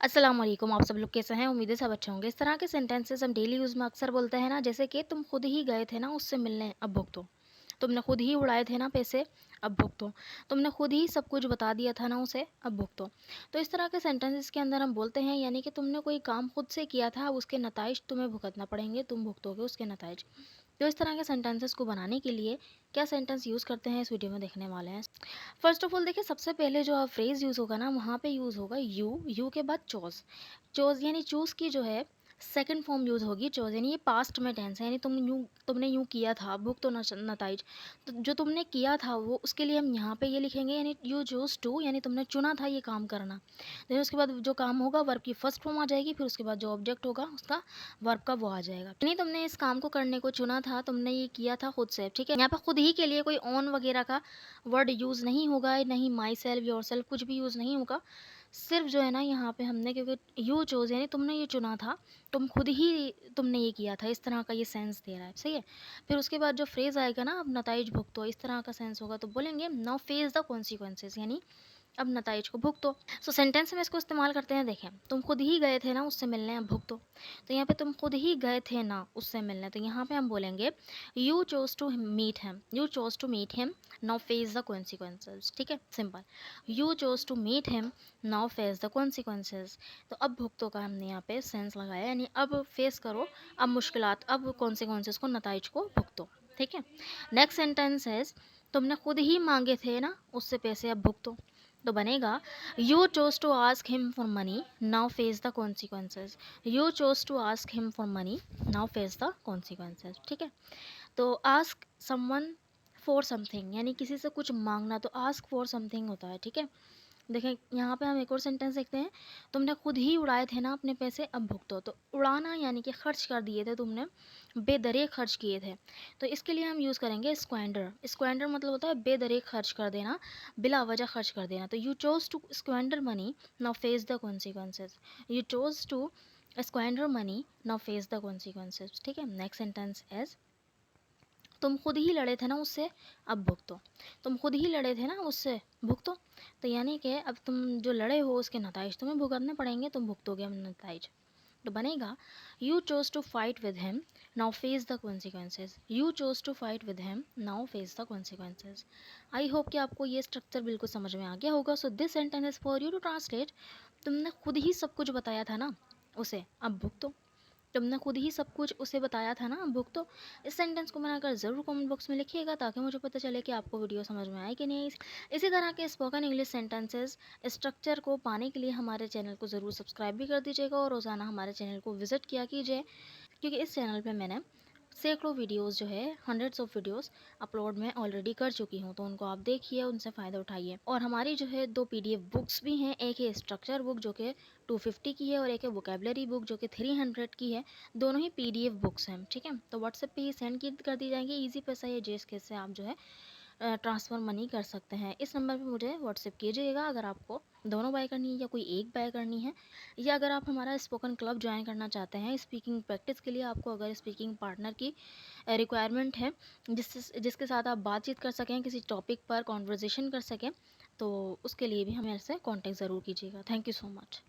अस्सलाम वालेकुम। आप सब लोग कैसे हैं? उम्मीद है सब अच्छे होंगे। इस तरह के सेंटेंसेस हम डेली यूज़ में अक्सर बोलते हैं ना, जैसे कि तुम खुद ही गए थे ना उससे मिलने, अब भुगतो। तुमने खुद ही उड़ाए थे ना पैसे, अब भुगतो। तुमने खुद ही सब कुछ बता दिया था ना उसे, अब भुगतो। तो इस तरह के सेंटेंसेस के अंदर हम बोलते हैं यानी कि तुमने कोई काम खुद से किया था, अब उसके नताइज तुम्हें भुगतना पड़ेंगे, तुम भुगतोगे उसके नताइज। तो इस तरह के सेंटेंसेस को बनाने के लिए क्या सेंटेंस यूज़ करते हैं, इस वीडियो में देखने वाले हैं। फर्स्ट ऑफ ऑल देखिए, सबसे पहले जो फ्रेज़ यूज़ होगा ना, वहाँ पे यूज़ होगा यू के बाद चोज़। चोज़ यानी चूज़ की जो है सेकंड फॉर्म यूज़ होगी चोज़, यानी ये पास्ट में टेंस है, यानी तुमने यूँ किया था, भुगतो तो नताइज। तो जो तुमने किया था वो, उसके लिए हम यहाँ पे ये लिखेंगे, यानी यू चूज़ टू, यानी तुमने चुना था ये काम करना। देन उसके बाद जो काम होगा वर्ब की फर्स्ट फॉर्म आ जाएगी, फिर उसके बाद जो ऑब्जेक्ट होगा उसका वर्ब का वो आ जाएगा। यानी तुमने इस काम को करने को चुना था, तुमने ये किया था खुद से, ठीक है। यहाँ पे खुद ही के लिए कोई ऑन वगैरह का वर्ड यूज़ नहीं होगा, नहीं माई सेल्फ, योर सेल्फ, कुछ भी यूज़ नहीं होगा। सिर्फ जो है ना यहाँ पे हमने, क्योंकि यू चोज़ यानी तुमने ये चुना था, तुम खुद ही तुमने ये किया था, इस तरह का ये सेंस दे रहा है, सही है। फिर उसके बाद जो फ्रेज़ आएगा ना, अब नताइज भुगतो, इस तरह का सेंस होगा, तो बोलेंगे नाउ फेस द कॉन्सिक्वेंसेस, यानी अब नताइज को भुगतो। सो सेंटेंस में इसको इस्तेमाल करते हैं। देखें, तुम खुद ही गए थे ना उससे मिलने, अब भुगतो। तो यहाँ पे तुम खुद ही गए थे ना उससे मिलने, तो यहाँ पे हम बोलेंगे you chose to meet him, you chose to meet him, now face the consequences, ठीक है, simple. You chose to meet him, now face the consequences. तो अब भुगतो का हमने यहाँ पे सेंस लगाया, यानी अब फेस करो, अब मुश्किलात, अब कॉन्सिक्वेंसेज को, नताइज को भुगतो, ठीक है। नेक्स्ट सेंटेंस है, तुमने खुद ही मांगे थे ना उससे पैसे, अब भुगतो। तो बनेगा you chose to ask him for money, now face the consequences. You chose to ask him for money, now face the consequences, ठीक है। तो आस्क समवन फॉर समथिंग, यानी किसी से कुछ मांगना, तो आस्क फॉर समथिंग होता है, ठीक है। देखें, यहाँ पे हम एक और सेंटेंस देखते हैं, तुमने खुद ही उड़ाए थे ना अपने पैसे, अब भुगतो। तो उड़ाना यानी कि खर्च कर दिए थे तुमने, बेदरे खर्च किए थे। तो इसके लिए हम यूज़ करेंगे स्क्वेंडर। स्क्वेंडर मतलब होता है बेदरे खर्च कर देना, बिला वजह खर्च कर देना। तो you chose to squander money, now face the consequences. You chose to squander money, now face the consequences, ठीक है। नेक्स्ट सेंटेंस एज, तुम खुद ही लड़े थे ना उससे, अब भुगतो। तुम खुद ही लड़े थे ना उससे, भुगतो। तो यानी कि अब तुम जो लड़े हो उसके नताइज तुम्हें भुगतने पड़ेंगे, तुम भुगतोगे अब नताइज। तो बनेगा you chose to fight with him, now face the consequences. You chose to fight with him, now face the consequences. I hope कि आपको ये स्ट्रक्चर बिल्कुल समझ में आ गया होगा। So this sentence is for you to translate. तुमने खुद ही सब कुछ बताया था ना उसे, अब भुगतो। तुमने खुद ही सब कुछ उसे बताया था ना, बुक तो। इस सेंटेंस को बनाकर ज़रूर कमेंट बॉक्स में लिखिएगा, ताकि मुझे पता चले कि आपको वीडियो समझ में आए कि नहीं। इसी तरह के स्पोकन इंग्लिश सेंटेंसेस स्ट्रक्चर को पाने के लिए हमारे चैनल को ज़रूर सब्सक्राइब भी कर दीजिएगा, और रोज़ाना हमारे चैनल को विज़िट किया कीजिए, क्योंकि इस चैनल पर मैंने सैकड़ों वीडियोस जो है, हंड्रेड्स ऑफ वीडियोस अपलोड मैं ऑलरेडी कर चुकी हूँ। तो उनको आप देखिए, उनसे फ़ायदा उठाइए। और हमारी जो है 2 पीडीएफ बुक्स भी हैं, एक है स्ट्रक्चर बुक जो कि 250 की है, और एक है वोकेबलरी बुक जो कि 300 की है। दोनों ही पीडीएफ बुक्स हैं, ठीक है। तो व्हाट्सएप पे ही सेंड कर दी जाएंगी। ईजी पैसा या जेस से आप जो है ट्रांसफ़र मनी कर सकते हैं। इस नंबर पे मुझे व्हाट्सएप कीजिएगा अगर आपको दोनों बाय करनी है या कोई एक बाय करनी है, या अगर आप हमारा स्पोकन क्लब ज्वाइन करना चाहते हैं स्पीकिंग प्रैक्टिस के लिए। आपको अगर स्पीकिंग पार्टनर की रिक्वायरमेंट है, जिसके साथ आप बातचीत कर सकें, किसी टॉपिक पर कॉन्वर्जेसन कर सकें, तो उसके लिए भी हमें से कॉन्टेक्ट ज़रूर कीजिएगा। Thank you so much.